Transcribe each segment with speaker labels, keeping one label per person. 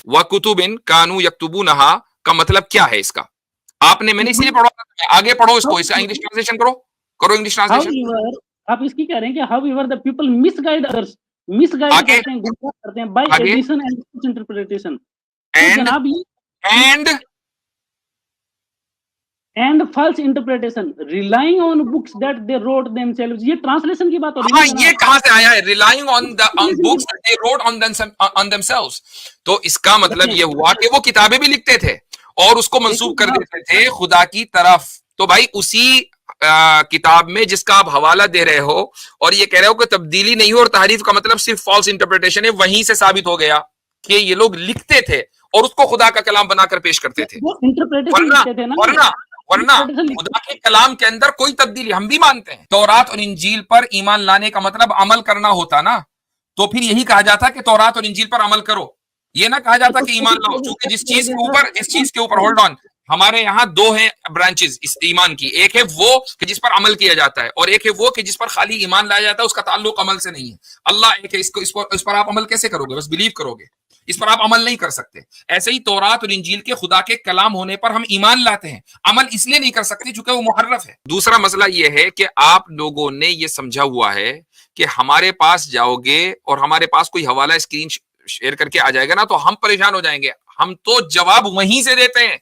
Speaker 1: व कुतुबिन कानू यक्तुबूनहा का मतलब क्या है इसका? आपने, मैंने इसीलिए पढ़ा, आगे पढ़ो इसको, इसका इंग्लिश ट्रांसलेशन करो, करो इंग्लिश ट्रांसलेशन।
Speaker 2: आप इसकी कह रहे हैं कि how ever the people misguide others, misguide करते हैं, गुमराह करते हैं बाय एडिशन एंड इंटरप्रिटेशन। तो जनाब ये and false interpretation relying on books that they wrote themselves, ये ट्रांसलेशन की बात हो रही है।
Speaker 1: हाँ, ये कहां से आया है? Relying on books they wrote on themselves. तो इसका मतलब ये हुआ कि वो किताबें भी लिखते थे और उसको मंसूब कर देते थे खुदा की तरफ। तो भाई उसी किताब में जिसका आप हवाला दे रहे हो और ये कह रहे हो कि तब्दीली नहीं हो और तारीफ का मतलब सिर्फ फॉल्स इंटरप्रिटेशन है, वहीं से साबित हो गया कि ये लोग लिखते थे और उसको खुदा का कलाम बनाकर पेश करते थे। वरना खुदा के कलाम के अंदर कोई तब्दीली, हम भी मानते हैं तौरात और इंजील पर ईमान लाने का मतलब अमल करना होता ना, तो फिर यही कहा जाता कि तौरात और इंजील पर अमल करो, ये ना कहा जाता कि ईमान लाओ। क्योंकि जिस चीज के ऊपर होल्ड ऑन, हमारे यहाँ दो हैं ब्रांचेस इस ईमान की, एक है वो कि जिस पर अमल किया जाता है और एक है वो कि जिस पर खाली ईमान लाया जाता है, उसका ताल्लुक अमल से नहीं है। अल्लाह एक है, इस पर आप अमल कैसे करोगे? बस बिलीव करोगे, इस पर आप अमल नहीं कर सकते। ऐसे ही तौरात और इंजील के खुदा के कलाम होने पर हम ईमान लाते हैं, अमल इसलिए नहीं कर सकते क्योंकि वो मुहर्रफ है। दूसरा मसला ये है कि आप लोगों ने ये समझा हुआ है कि हमारे पास जाओगे और हमारे पास कोई हवाला स्क्रीन शेयर करके आ जाएगा ना तो हम परेशान हो जाएंगे। हम तो जवाब वहीं से देते हैं,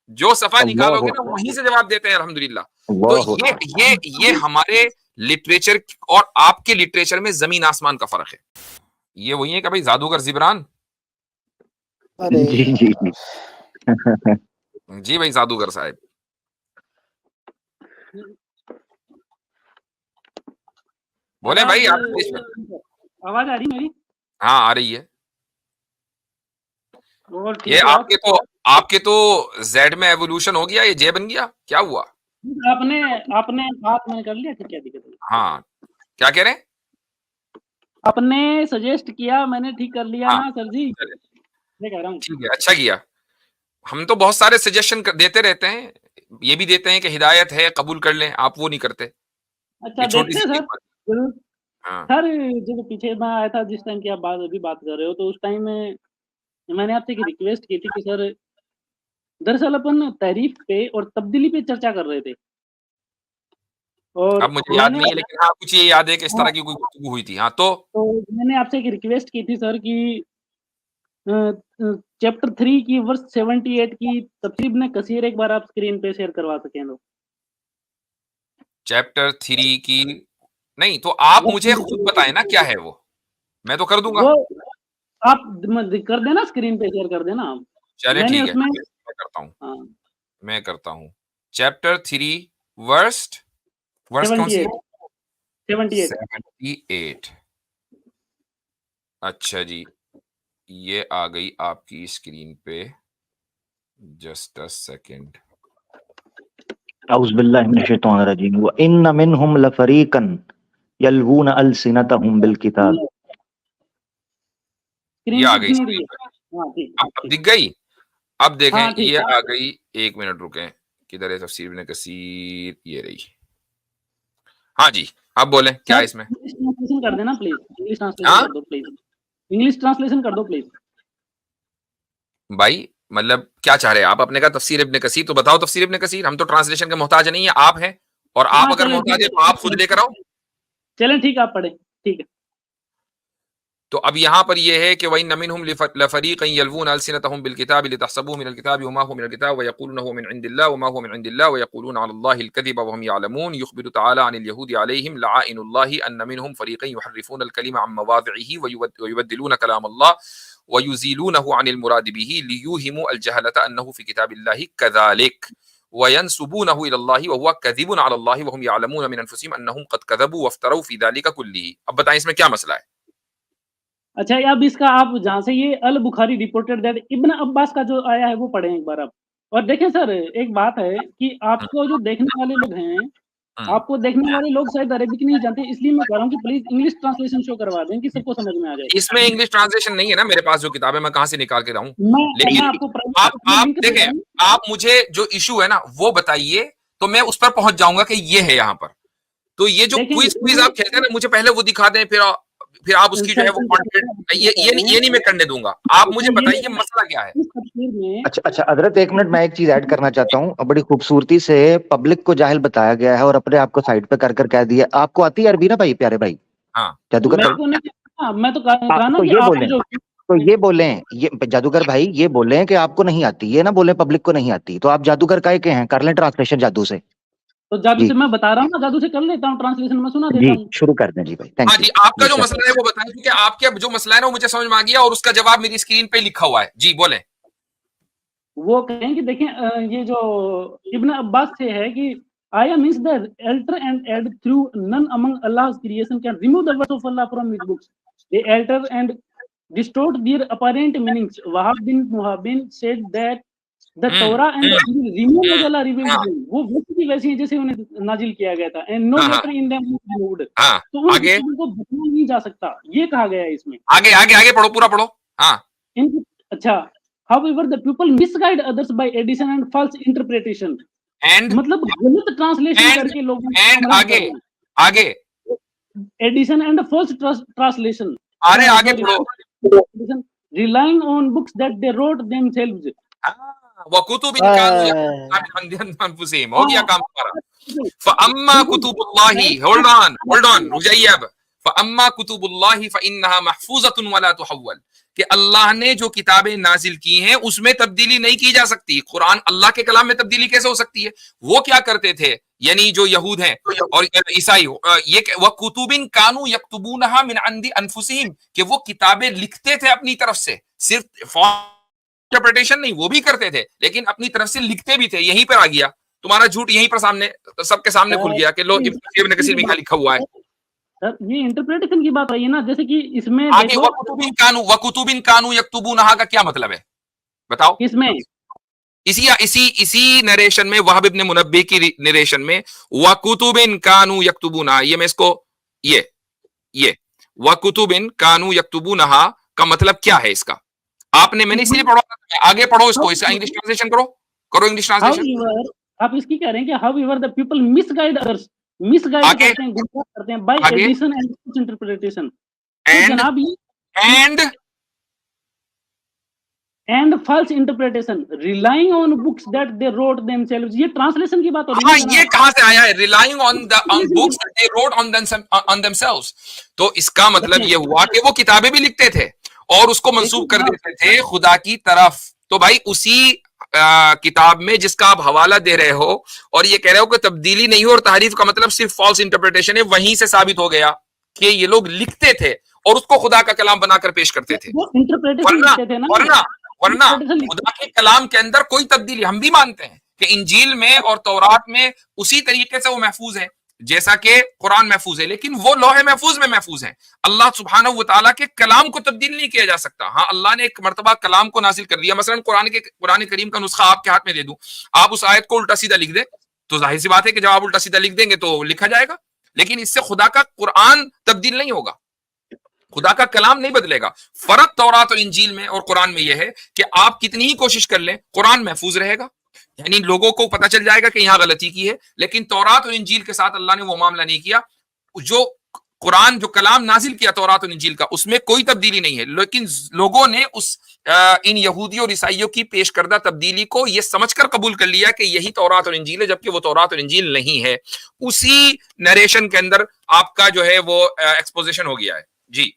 Speaker 1: जो सफा निकालोगे ना वहीं से जवाब देते हैं अल्हम्दुलिल्लाह। तो ये हमारे लिटरेचर और आपके लिटरेचर में जमीन आसमान का फर्क है। ये वही है कि भाई जादूगर जिब्रान,
Speaker 3: जी जी
Speaker 1: जी भाई जादूगर साहब, बोले भाई।
Speaker 2: आवाज आ रही मेरी?
Speaker 1: हाँ आ रही है। ये आपके तो जेड में एवोल्यूशन हो गया, ये जे बन गया, क्या हुआ?
Speaker 2: आपने बात मैंने कर लिया, ठीक है दिक्कत?
Speaker 1: हाँ, क्या कह रहे हैं?
Speaker 2: आपने सजेस्ट किया, मैंने ठीक कर लिया ना सर जी, मैं कह रहा हूँ।
Speaker 1: ठीक है, अच्छा किया। हम तो बहुत सारे सजेशन देते रहते हैं, ये भी देते हैं कि हिदायत है कबूल कर लें, आप वो नहीं करते।
Speaker 2: अच्छा देखते हैं सर, जरूर।
Speaker 1: हाँ।
Speaker 2: सर जब पीछे मैं आया था जिस टाइम की आप अभी बात कर रहे हो, तो उस टाइम में मैंने आपसे एक रिक्वेस्ट की थी कि सर दरअसल अपन तारीफ पे और तब्दीली पे चर्चा कर रहे थे। और
Speaker 1: अब मुझे याद नहीं है, लेकिन हाँ कुछ ये याद है कि इस तरह की कोई गुफ्तगू हुई थी। हाँ तो
Speaker 2: मैंने आपसे एक रिक्वेस्ट की थी सर कि चैप्टर 3 की वर्स 78 की तफसीर इब्न कसीर एक बार आप स्क्रीन पे शेयर करवा सकें तो।
Speaker 1: चैप्टर 3 की नहीं, तो आप मुझे खुद बताएं ना क्या है वो, मैं तो कर दूंगा।
Speaker 2: वो आप कर देना, स्क्रीन पे शेयर कर देना आप।
Speaker 1: चलिए ठीक है, मैं करता हूँ।
Speaker 2: हाँ।
Speaker 1: मैं करता हूँ। चैप्टर 3 वर्स कौन सी? 78। अच्छा जी, ये आ गई आपकी स्क्रीन पे, जस्ट अ सेकंड।
Speaker 3: औज़ु बिल्लाहि मिनश शैतानिर रजीम। व इन्न मिनहुम लफरीकन यल्वूना अलसिनतहुम बिल किताब।
Speaker 1: ये आ गई स्क्रीन पे, अब दिख गई। अब देखें ये आ गई, एक मिनट रुकें, किधर है तफसीर इब्न कसीर, ये रही। हाँ जी, अब बोलें क्या है इसमें?
Speaker 2: इंग्लिश ट्रांसलेशन कर देना प्लीज, इंग्लिश ट्रांसलेशन कर दो प्लीज, इंग्लिश ट्रांसलेशन कर दो प्लीज।
Speaker 1: भाई मतलब क्या चाह रहे हैं आप? अपने का तफसीर इब्न कसीर तो बताओ, तफसीर इब्न कसीर। हम तो ट्रांसलेशन के मोहताज नहीं है, आप हैं, और आप अगर मोहताज है तो आप खुद लेकर आओ।
Speaker 2: चलें ठीक है, आप पढ़े, ठीक है।
Speaker 1: तो अब यहाँ पर यह है कि वइन मिनहुम लफरीक़न यल्वूना अलसिनतहुम बिलकिताबि लितहसबूहु मिनल किताबि वमा हुवा मिनल किताब व यक़ूलूना मिन इंदिल्लाह वमा हुवा मिन इंदिल्लाह व यक़ूलूना अलल्लाहिल कज़िब व हुम यअलमून युख़बिरु तआला अनिल यहूदी अलैहिम लआइनुल्लाहि अन्न मिनहुम फ़रीक़न युहर्रिफ़ूना अल कलिमा अन मवाज़िइही व युबद्दिलूना कलामल्लाह व युज़ीलूनहु अनिल मुराद बिही लियूहिमू अल जहलता अन्नहु फ़ी किताबिल्लाहि कज़ालिक व यंसुबूनहु इलल्लाहि व हुवा कज़िबुन अलल्लाहि व हुम यअलमून मिन अनफुसिहिम अन्नहुम क़द कज़बू वफ़्तरऊ फ़ी ज़ालिका कुल्लिही। अब बताएं इसमें क्या मसला है?
Speaker 2: अच्छा, अब इसका आप जहाँ से ये अल बुखारी रिपोर्टेड दैट इब्न अब्बास का जो आया है वो पढ़ें एक बार आप। और देखें सर, एक बात है कि आपको जो देखने वाले लोग हैं, आपको देखने वाले लोग शायद अरेबिक नहीं जानते, इसलिए मैं कह रहा हूँ कि प्लीज इंग्लिश ट्रांसलेशन शो करवा दें कि सबको समझ में आ जाए।
Speaker 1: इसमें इंग्लिश ट्रांसलेशन नहीं है ना मेरे पास, जो किताब है मैं कहाँ से निकाल के लाऊं? लेकिन आप देखें, आप मुझे जो इशू है ना वो बताइए, तो मैं उस पर पहुंच जाऊंगा कि ये है यहाँ पर। तो ये जो क्विज आप खेलते हैं ना, मुझे पहले वो दिखा दें, फिर आप उसकी जो है वो कंटेंट ये नहीं मैं करने दूंगा। आप मुझे बताइए मसला क्या है।
Speaker 2: इस तफसीर में
Speaker 3: अच्छा हजरत, एक मिनट, मैं एक चीज ऐड करना चाहता हूँ। बड़ी खूबसूरती से पब्लिक को जाहिल बताया गया है और अपने आप को साइड पे कर कर कह दिया। आपको आती है अरबी ना भाई, प्यारे भाई?
Speaker 1: हाँ
Speaker 3: जादूगर
Speaker 2: मैं
Speaker 3: भाई,
Speaker 2: तो नहीं, हाँ, मैं तो कहा ना
Speaker 3: तो
Speaker 2: कि
Speaker 3: ये
Speaker 2: आपने
Speaker 3: बोलें,
Speaker 2: जो
Speaker 3: तो ये बोलें, ये जादूगर भाई ये बोलें कि आपको नहीं आती, ये ना बोले पब्लिक को नहीं आती। तो आप जादूगर काहे के हैं? कर लें ट्रांसलेशन जादू से।
Speaker 2: तो जादू
Speaker 3: जी
Speaker 2: से मैं बता रहा हूँ ना, जादू से कर लेता हूँ, ट्रांसलेशन में सुना
Speaker 3: जी,
Speaker 2: देता हूँ।
Speaker 3: शुरू कर दें जी भाई,
Speaker 1: हाँ
Speaker 3: थैंक यू।
Speaker 1: जी, आपका
Speaker 3: जी
Speaker 1: जो
Speaker 3: सर।
Speaker 1: मसला है वो बताएं, क्योंकि आपके जो मसला है ना वो मुझे समझ में आ गया और उसका जवाब मेरी स्क्रीन पे लिखा हुआ है। जी बोले।
Speaker 2: वो कहें कि देखें ये जो इब्न अब्बास से है कि आया means the alter and add through none among Allah's creation can remove the words of Allah from his books. They alter and distort their apparent meanings. Wahab bin Muhabbin said that the Torah and Injil remove as Allah revealed
Speaker 1: हाँ
Speaker 2: them. वो वैसी की वैसी हैं जैसे उन्हें नाजिल किया गया था, and no
Speaker 1: हाँ
Speaker 2: letter in them is removed.
Speaker 1: हाँ,
Speaker 2: तो उन
Speaker 1: आगे
Speaker 2: किताबों को बदला नहीं जा सकता, ये कहा गया है इसमें।
Speaker 1: आगे आगे आगे पढ़ो, पूरा पढ़ो। हाँ
Speaker 2: इनकी अच्छा, however the people misguide others by addition and false interpretation.
Speaker 1: And
Speaker 2: मतलब गलत ट्रांसलेशन
Speaker 1: एंड
Speaker 2: करके लोगों को
Speaker 1: एंड
Speaker 2: गुमराह कर
Speaker 1: आगे
Speaker 2: रहे हैं।
Speaker 1: आगे
Speaker 2: एडिशन एंड फॉल्स ट्रांसलेशन,
Speaker 1: अरे आगे
Speaker 2: सॉरी,
Speaker 1: पढ़ो।
Speaker 2: Relying on books that they wrote themselves.
Speaker 1: वकुतुबिन कानू अनफुसिहिम, हो गया काम हमारा। फअम्मा कुतुबुल्लाहि, होल्ड ऑन रुक जाइए अब। फअम्मा कुतुबुल्लाहि फइन्नहा महफूजतुन वला तुहव्वल, कि अल्लाह ने जो किताबें नाजिल की हैं उसमें तब्दीली नहीं की जा सकती। कुरान अल्लाह के कलाम में तब्दीली कैसे हो सकती है? वो क्या करते थे, यानी जो यहूद हैं और ईसाई, ये वह कुतुबिन कानू यक्तुबूनहा मिन अंदी अनफुसिहिम, कि वो किताबें लिखते थे अपनी तरफ से, सिर्फ इंटरप्रिटेशन नहीं, वो भी करते थे लेकिन अपनी तरफ से लिखते भी थे। यहीं पर आ गया तुम्हारा झूठ, यहीं पर सामने सबके सामने खुल गया कि लो इब्न कसीर में क्या लिखा हुआ है।
Speaker 2: सर ये इंटरप्रिटेशन की बात रही है ना, जैसे कि इसमें
Speaker 1: आगे
Speaker 2: देखो
Speaker 1: वकुतुबिन कानू यक्तुबूनहा का क्या मतलब है बताओ।
Speaker 2: इसमें
Speaker 1: इसी नरेशन में, वहाब इब्न मुनब्बी की नरेशन में वकुतुबिन कानू यक्तुबूनहा, ये मैं इसको ये वकुतुबिन कानू यक्तुबूनहा का मतलब क्या है इसका? आपने, मैंने इसलिए पढ़ा, आगे पढ़ो इसको, इसका इंग्लिश ट्रांसलेशन करो इंग्लिश ट्रांसलेशन।
Speaker 2: However, आप इसकी कह रहे हैं कि however the people misguide others, misguide
Speaker 1: आगे
Speaker 2: करते हैं, गुमराह करते हैं बाय
Speaker 1: आगे
Speaker 2: एडिशन एंड इंटरप्रिटेशन। तो
Speaker 1: एंड
Speaker 2: जनाब ये and false interpretation, relying on books that they wrote themselves, ये ट्रांसलेशन की बात हो रही है।
Speaker 1: हाँ, ये कहां से आया है? Relying on books they wrote on themselves. तो इसका मतलब ये हुआ कि वो किताबें भी लिखते थे और उसको मंसूब कर देते थे खुदा की तरफ। तो भाई उसी किताब में जिसका आप हवाला दे रहे हो और ये कह रहे हो कि तब्दीली नहीं हो और तहरीफ का मतलब सिर्फ फॉल्स इंटरप्रिटेशन है, वहीं से साबित हो गया कि ये लोग लिखते थे और उसको खुदा का कलाम बनाकर पेश करते थे।
Speaker 2: वो इंटरप्रिटेशन लिखते थे ना,
Speaker 1: वरना खुदा के कलाम के अंदर कोई तब्दीली, हम भी मानते हैं कि इंजील में और तौरात में उसी तरीके से वो महफूज है जैसा कि कुरान महफूज है, लेकिन वो लौहे महफूज में महफूज है। अल्लाह सुब्हानहू व तआला के कलाम को तब्दील नहीं किया जा सकता। हाँ, अल्लाह ने एक मर्तबा कलाम को नासिल कर दिया। मसलन कुरान करीम का नुस्खा आपके हाथ में दे दूं, आप उस आयत को उल्टा सीधा लिख दे तो जाहिर सी बात है कि जब आप उल्टा सीधा लिख देंगे तो लिखा जाएगा, लेकिन इससे खुदा का कुरान तब्दील नहीं होगा, खुदा का कलाम नहीं बदलेगा। फर्क तौरात और इंजील में और कुरान में यह है कि आप कितनी ही कोशिश कर लें, कुरान महफूज रहेगा, यानी लोगों को पता चल जाएगा कि यहां गलती की है। लेकिन तौरात और इंजील के साथ अल्लाह ने वो मामला नहीं किया। जो कुरान, जो कलाम नाजिल किया तौरात और इंजील का, उसमें कोई तब्दीली नहीं है, लेकिन लोगों ने उस इन यहूदियों और ईसाइयों की पेश करदा तब्दीली को यह समझकर कबूल कर लिया कि यही तौरात और इंजील है, जबकि वो तौरात और इंजील नहीं है। उसी नरेशन के अंदर आपका जो है वो एक्सपोजिशन हो गया है। जी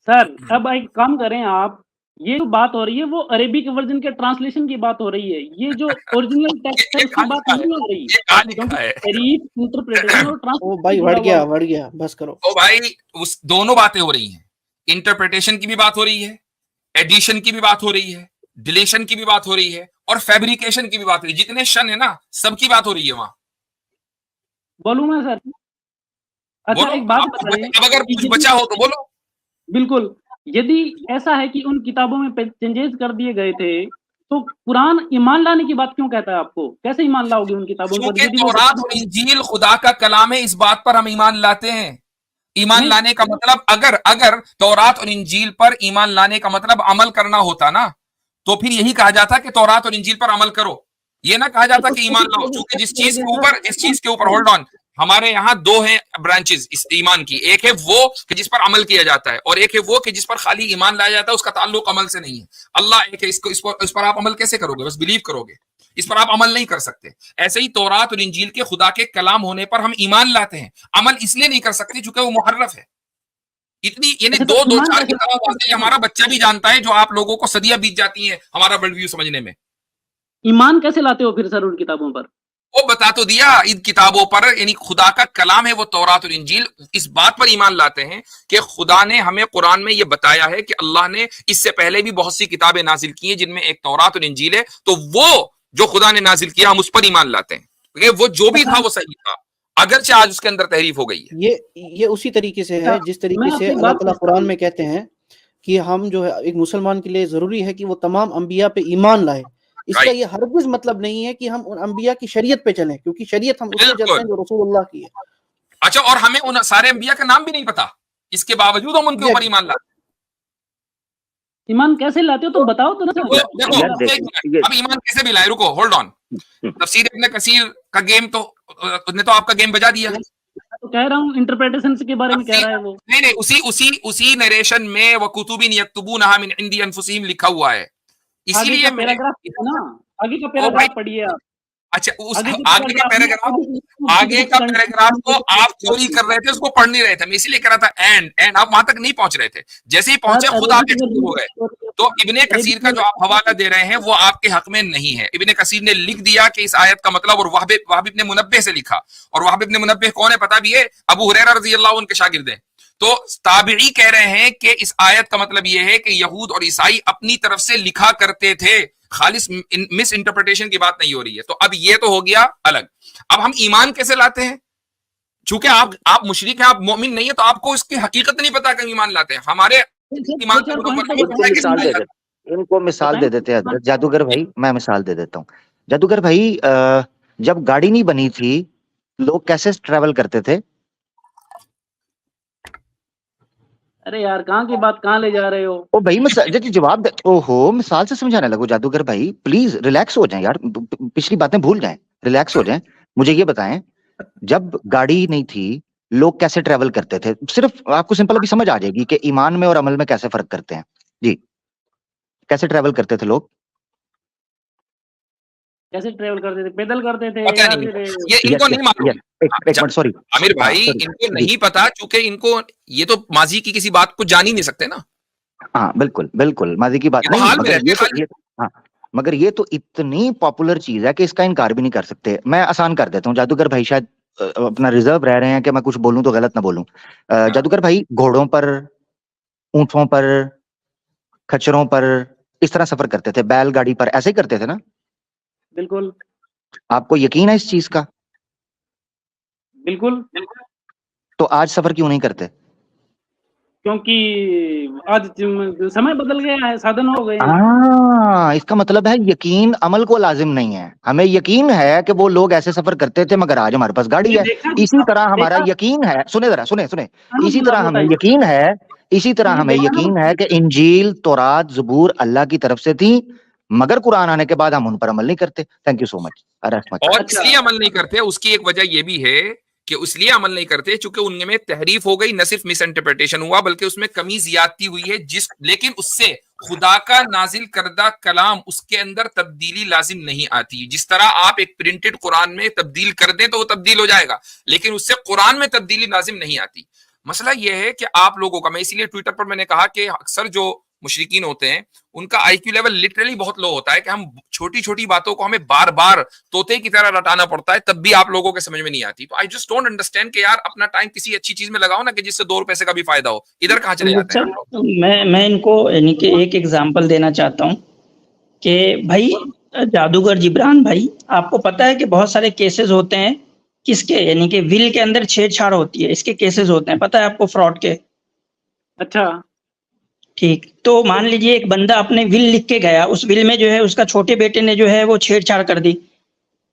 Speaker 2: सर, अब एक काम करें आप, ये जो बात हो रही है वो अरेबिक वर्जन के ट्रांसलेशन की बात हो रही है, ये जो ओरिजिनल टेक्स्ट है उसकी बात नहीं हो रही।
Speaker 1: ये कहां लिखा है?
Speaker 2: तहरीफ, इंटरप्रिटेशन और
Speaker 4: ओ भाई बढ़ गया, बस करो।
Speaker 1: तो भाई उस दोनों बातें हो रही हैं, इंटरप्रिटेशन की भी बात हो रही है, एडिशन की भी बात हो रही है, डिलीशन की भी बात हो रही है और फैब्रिकेशन की भी बात हो रही है। जितने शन है ना, सबकी बात हो रही है वहां।
Speaker 2: बोलूं मैं सर? अच्छा एक बात बताइए,
Speaker 1: अब अगर कुछ बचा हो तो बोलो।
Speaker 2: बिल्कुल, यदि ऐसा है कि उन किताबों में चेंजेस कर दिए गए थे तो कुरान ईमान लाने की बात क्यों कहता है आपको? कैसे ईमान लाओगे उन किताबों पर?
Speaker 1: क्योंकि तौरात और इंजील खुदा का कलाम है, इस बात पर हम ईमान लाते हैं। ईमान लाने का मतलब, अगर तौरात और इंजील पर ईमान लाने का मतलब अमल करना होता ना, तो फिर यही कहा जाता कि तौरात और इंजील पर अमल करो, ये ना कहा जाता कि ईमान लाओ। क्योंकि जिस चीज के ऊपर होल्ड ऑन, हमारे यहाँ दो हैं ब्रांचेस इस ईमान की, एक है वो कि जिस पर अमल किया जाता है और एक है वो कि जिस पर खाली ईमान लाया जाता है, उसका ताल्लुक अमल से नहीं है। अल्लाह एक है, इस पर आप अमल कैसे करोगे? बस बिलीव करोगे, इस पर आप अमल नहीं कर सकते। ऐसे ही तौरात और इंजील के खुदा के कलाम होने पर हम ईमान लाते हैं, अमल इसलिए नहीं कर सकते क्योंकि वो मुहर्रफ है। इतनी यानी
Speaker 2: अच्छा, तो
Speaker 1: दो
Speaker 2: ईमान
Speaker 1: चार
Speaker 2: कैसे
Speaker 1: किताबों से हमारा बच्चा भी जानता है, जो आप लोगों को सदियां बीत जाती हैं हमारा वर्ल्ड व्यू समझने में।
Speaker 2: ईमान कैसे लाते हो फिर सर उन किताबों पर?
Speaker 1: वो बता तो दिया, इन किताबों पर यानी खुदा का कलाम है वो तौरात और इंजील, इस बात पर ईमान लाते हैं कि खुदा ने हमें कुरान में ये बताया है कि अल्लाह ने इससे पहले भी बहुत सी किताबें नाजिल की हैं जिनमें एक तौरात और इंजील है, तो वो जो खुदा ने नाजिल किया हम उस पर ईमान लाते हैं क्योंकि वो जो भी था वो सही था, अगरचे आज उसके अंदर तहरीफ हो गई है।
Speaker 4: ये उसी तरीके से है जिस
Speaker 2: मैं
Speaker 4: तरीके से
Speaker 2: आपकी
Speaker 4: अल्लाह
Speaker 2: बात
Speaker 4: ताला
Speaker 2: समझता
Speaker 4: कुरान
Speaker 2: हूँ।
Speaker 4: में कहते हैं कि हम जो है एक मुसलमान के लिए जरूरी है कि वो तमाम अंबिया पे ईमान लाए। इसका
Speaker 1: राइट,
Speaker 4: ये हरगिज मतलब नहीं है कि हम उन अंबिया की शरीयत पे चलें, क्योंकि शरीयत हम उससे चलते
Speaker 1: बिल्कुल।
Speaker 4: हैं जो रसूलुल्लाह की है।
Speaker 1: अच्छा, और हमें उन सारे अंबिया का नाम भी नहीं पता, इसके बावजूद हम उनके ऊपर
Speaker 4: एग्जैक्टली।
Speaker 1: ईमान लाते हैं।
Speaker 2: ईमान कैसे लाते हो तो बताओ तो ना सर।
Speaker 1: वो देखो,
Speaker 3: यार
Speaker 1: एक मिनट,
Speaker 3: देखिए
Speaker 1: अब ईमान कैसे भी लाए, रुको होल्ड ऑन। तफसीर इब्न कसीर का गेम तो उसने तो आपका गेम बजा दिया।
Speaker 2: मैं तो कह रहा हूँ इंटरप्रिटेशन के बारे में कह रहा है वो।
Speaker 1: नहीं नहीं, उसी नरेशन में वो कुतुबिन यक्तुबूनहा मिन इंदी अनफुसिहिम लिखा हुआ है,
Speaker 2: आगे
Speaker 1: इसीलिए
Speaker 2: का
Speaker 1: मैं
Speaker 2: पैराग्राफ ना, आगे का
Speaker 1: ओ भाई,
Speaker 2: पैराग्राफ पढ़िए आप।
Speaker 1: अच्छा उस
Speaker 2: आगे
Speaker 1: आगे का पैराग्राफ, आगे का पैराग्राफ तो आप चोरी कर रहे थे, उसको पढ़ नहीं रहे थे, मैं इसीलिए कह रहा था एंड आप वहां तक नहीं पहुंच रहे थे, जैसे ही पहुंचे खुद आप एक्सक्यूज हो गए। तो इब्ने कसीर का जो आप हवाला दे रहे हैं वो आपके हक में नहीं है। इब्ने कसीर ने लिख दिया कि इस आयत का मतलब, और वहाब इब्ने मुनब्बिह से लिखा, और वहाब इब्ने मुनब्बिह कौन है पता भी है? अबू हुरैरा रज़ी अल्लाह अन्हु उनके शागिर्द हैं। तो ताबिई कह रहे हैं कि इस आयत का मतलब यह है कि यहूद और ईसाई अपनी तरफ से लिखा करते थे, खालिस मिस इंटरप्रिटेशन की बात नहीं हो रही है। तो अब ये तो हो गया अलग। अब हम ईमान कैसे लाते हैं? चूंकि आप मुशरिक हैं, आप मोमिन नहीं है, तो आपको इसकी हकीकत नहीं पता कि ईमान लाते हैं। हमारे ईमान का
Speaker 3: इनको मिसाल दे देते, इनको मिसाल दे देते हैं जादूगर भाई, मैं मिसाल दे देता हूँ। जादूगर भाई, जब गाड़ी नहीं बनी थी लोग कैसे ट्रेवल करते थे?
Speaker 2: अरे यार कहाँ की बात कहाँ ले जा रहे हो?
Speaker 3: ओ भाई जवाब दे। ओहो, मिसाल से समझाने लगो जादूगर भाई, प्लीज रिलैक्स हो जाएं यार, पिछली बातें भूल जाएं, रिलैक्स हो जाएं। मुझे ये बताएं, जब गाड़ी नहीं थी लोग कैसे ट्रेवल करते थे? सिर्फ आपको सिंपल अभी समझ आ जाएगी कि ईमान में और अमल में कैसे फर्क करते हैं। जी, कैसे ट्रेवल करते थे लोग?
Speaker 2: कैसे ट्रेवल करते थे? पैदल करते थे
Speaker 1: पता
Speaker 2: या
Speaker 1: नहीं,
Speaker 2: फिर
Speaker 1: ये इनको नहीं मालूम।
Speaker 3: एक मिनट, सॉरी
Speaker 1: आमिर भाई, इनको नहीं पता चूंकि इनको ये तो माजी की किसी बात को जान ही नहीं सकते ना।
Speaker 3: हाँ बिल्कुल बिल्कुल, माजी की बात
Speaker 1: ये तो
Speaker 3: नहीं,
Speaker 1: हाल में
Speaker 3: मगर
Speaker 1: रहते
Speaker 3: ये
Speaker 1: हैं
Speaker 3: तो हाँ, मगर ये तो इतनी पॉपुलर चीज है कि इसका इनकार भी नहीं कर सकते। मैं आसान कर देता हूँ, जादूगर भाई शायद अपना रिजर्व रह रहे हैं कि मैं कुछ बोलूं तो गलत ना बोलूं। जादूगर भाई, घोड़ों पर, ऊंटों पर, खच्चरों पर इस तरह सफर करते थे, बैलगाड़ी पर ऐसे ही करते थे ना?
Speaker 2: बिल्कुल
Speaker 3: आपको यकीन है इस चीज का?
Speaker 2: बिल्कुल।
Speaker 3: तो आज सफर क्यों नहीं करते?
Speaker 2: क्योंकि आज समय बदल गया है, साधन हो गए हैं।
Speaker 3: हाँ, इसका मतलब है यकीन अमल को लाजिम नहीं है। हमें यकीन है कि वो लोग ऐसे सफर करते थे, मगर आज हमारे पास गाड़ी है। इसी तरह हमारा यकीन है, सुने जरा, सुने इसी तरह हमें यकीन है, इसी तरह हमें यकीन है कि इंजील, तौरात, ज़बूर अल्लाह की तरफ से थी, मगर कुरान आने के बाद हम उन पर अमल नहीं करते। Thank you so much.
Speaker 1: और इसलिए अमल नहीं करते, उसकी एक वजह यह भी है कि इसलिए अमल नहीं करते क्योंकि उनमें तहरीफ हो गई, न सिर्फ मिस इंटरप्रिटेशन हुआ बल्कि उसमें कमी ज्यादती हुई है, लेकिन उससे खुदा का नाजिल करदा कलाम उसके अंदर तब्दीली लाजिम नहीं आती। जिस तरह आप एक प्रिंटेड कुरान में तब्दील कर दें तो वो तब्दील हो जाएगा, लेकिन उससे कुरान में तब्दीली लाजिम नहीं आती। मसला यह है कि आप लोगों का, मैं इसीलिए ट्विटर पर मैंने कहा कि अक्सर जो मुशरिकीन होते हैं उनका आईक्यू लेवल लिटरली बहुत लो होता है कि हम छोटी छोटी बातों को हमें बार बार तोते की तरह रटाना पड़ता है, तब भी आप लोगों के समझ में नहीं आती। तो आई जस्ट डोंट अंडरस्टैंड कि यार अपना टाइम किसी अच्छी चीज में लगाओ ना, कि जिससे 2 रुपए का भी फायदा हो। इधर कहाँ चले जाते हैं?
Speaker 5: मैं इनको यानी कि एक एग्जांपल देना चाहता हूँ कि भाई जादूगर जिब्रान भाई, आपको पता है कि बहुत सारे केसेस होते हैं किसके, यानी कि विल के अंदर छेड़छाड़ होती है, इसके केसेस होते हैं, पता है आपको, फ्रॉड के।
Speaker 2: अच्छा
Speaker 5: ठीक, तो मान लीजिए एक बंदा अपने विल लिख के गया, उस विल में जो है उसका छोटे बेटे ने जो है वो छेड़छाड़ कर दी,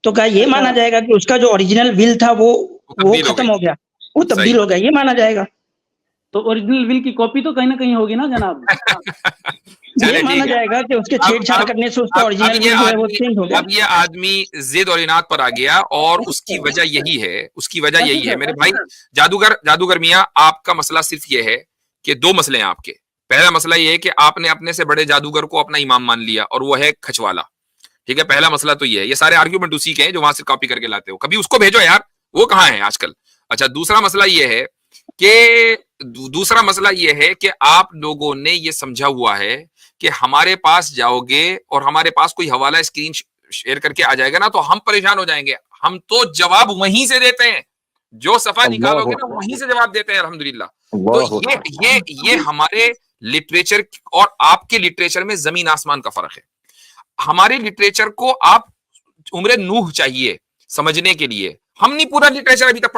Speaker 5: तो क्या ये माना जाएगा कि उसका जो ओरिजिनल विल था वो खत्म हो गया, वो तब्दील हो गया, ये माना जाएगा?
Speaker 2: तो ओरिजिनल विल की कॉपी तो कहीं ना कहीं होगी ना जनाब।
Speaker 1: चले,
Speaker 5: ये माना
Speaker 1: ठीक है।
Speaker 5: जाएगा कि उसके
Speaker 1: अब-
Speaker 5: छेड़छाड़
Speaker 1: अब-
Speaker 5: करने से उसका
Speaker 1: अब
Speaker 5: ओरिजिनल
Speaker 1: ये
Speaker 5: will जो है वो
Speaker 1: आदमी
Speaker 5: चेंज हो गया।
Speaker 1: अब ये आदमी जिद और इनाद पर आ गया, और उसकी वजह यही है, उसकी वजह यही है मेरे भाई। जादूगर मियां, आपका मसला सिर्फ ये है कि दो मसले हैं आपके। पहला मसला ये है कि आपने अपने से बड़े जादूगर को अपना इमाम मान लिया, और वो है खचवाला। ठीक है, पहला मसला तो ये है। ये सारे आर्ग्यूमेंट उसी के हैं जो वहां से कॉपी करके लाते हो। कभी उसको भेजो यार, वो कहाँ है आजकल। अच्छा, दूसरा मसला ये है कि आप लोगों ने ये समझा हुआ है कि हमारे पास जाओगे और हमारे पास कोई हवाला स्क्रीन शेयर करके आ जाएगा ना, तो हम परेशान हो जाएंगे। हम तो जवाब वहीं से देते हैं, जो सफा निकालोगे ना वहीं से जवाब देते हैं अल्हम्दुलिल्लाह। तो ये हमारे लिटरेचर और आपके लिटरेचर में जमीन आसमान का फर्क है। हमारे लिटरेचर को आप उम्र नूह चाहिए समझने के लिए। हम नहीं पूरा लिटरेचर अभी तक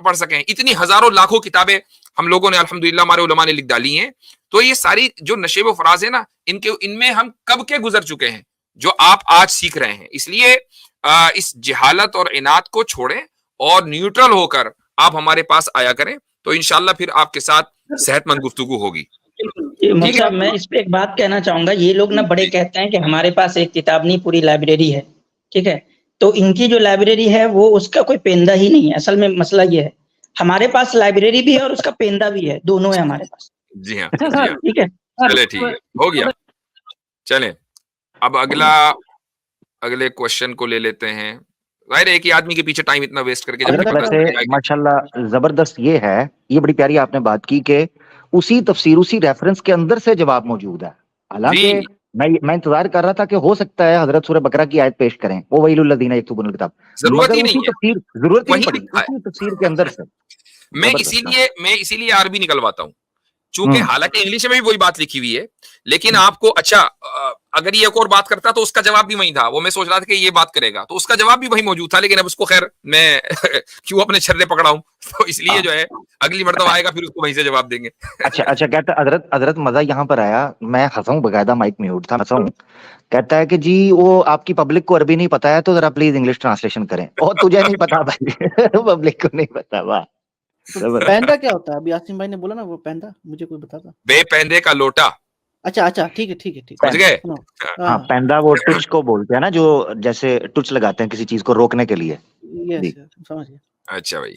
Speaker 1: पढ़ सके हैं। इतनी हजारों लाखों किताबें हम लोगों ने अल्हम्दुलिल्लाह हमारे उलमा ने लिख डाली हैं। तो ये सारी जो नशे व फराज है ना, इनमें हम कब के गुजर चुके हैं, जो आप आज सीख रहे हैं। इसलिए इस जहालत और इनाद को छोड़ें और न्यूट्रल होकर आप हमारे पास आया करें, तो इंशाल्लाह फिर आपके साथ सेहतमंद गुफ्तगू होगी।
Speaker 5: मुफ्ती साहब, मैं इस पे एक बात कहना चाहूंगा। ये लोग ना बड़े कहते हैं कि हमारे पास एक किताब नहीं पूरी लाइब्रेरी है, ठीक है। तो इनकी जो लाइब्रेरी है वो उसका कोई पेंदा ही नहीं है। असल में मसला ये है, हमारे पास लाइब्रेरी भी है और उसका पेंदा भी है, दोनों है हमारे पास।
Speaker 1: जी हाँ,
Speaker 2: अच्छा
Speaker 1: जी
Speaker 2: सर,
Speaker 1: हाँ।
Speaker 5: ठीक है,
Speaker 1: चले, ठीक है, हो गया। चलें, अब अगले क्वेश्चन को ले लेते हैं। जाहिर है, एक ही आदमी के पीछे टाइम इतना वेस्ट करके जब
Speaker 3: हजरत
Speaker 1: पता
Speaker 3: वैसे
Speaker 1: चलेगा कि-
Speaker 3: माशाल्लाह जबरदस्त ये है, ये बड़ी प्यारी आपने बात की कि उसी तफसीर उसी रेफरेंस के अंदर से जवाब मौजूद है। हालांकि
Speaker 1: जी,
Speaker 3: मैं इंतजार कर रहा था कि हो सकता है हजरत सूरह बकरा की आयत पेश करें, वो वहीलुल्लज़ीना यक्तुबूनल किताब,
Speaker 1: जरूरत
Speaker 3: मगर
Speaker 1: ही
Speaker 3: उसी
Speaker 1: नहीं है,
Speaker 3: तफसीर जरूरत ही नहीं
Speaker 1: वही
Speaker 3: पड़ी,
Speaker 1: लिखा है।
Speaker 3: उसी तफसीर के अंदर से।
Speaker 1: मैं
Speaker 3: जबरदस्त।
Speaker 1: इसीलिए अरबी निकलवाता हूँ, चूंकि हालांकि इंग्लिश में भी वही बात लिखी हुई है, लेकिन आपको अच्छा अगर ये एक और बात करता तो उसका जवाब भी वही था। वो मैं सोच रहा था कि ये बात करेगा, तो उसका जवाब भी वही मौजूद था, लेकिन अब उसको खैर मैं क्यों अपने छर्रे पकड़ाऊं, तो इसलिए जो है अगली मर्तबा आएगा फिर उसको वहीं से जवाब देंगे।
Speaker 3: अच्छा कहता हजरत मजा यहाँ पर आया, मैं हंसा हूँ, बकायदा माइक म्यूट था, हंसा हूँ। कहता है कि जी वो आपकी पब्लिक को अरबी नहीं पता है तो जरा प्लीज इंग्लिश ट्रांसलेशन करें। और तुझे नहीं पता भाई, पब्लिक को नहीं पता। वाह,
Speaker 4: पैंदा क्या होता है? अभी आसिम भाई ने बोला ना वो पैंदा, मुझे कोई बताता।
Speaker 1: बेपैंदे का लोटा,
Speaker 4: अच्छा, ठीक है।
Speaker 1: समझ गए?
Speaker 3: हाँ, पैंदा वो टुच को बोलते हैं ना, जो जैसे टुच लगाते हैं किसी चीज को रोकने के लिए।
Speaker 4: यस, समझ गया।
Speaker 1: अच्छा भाई,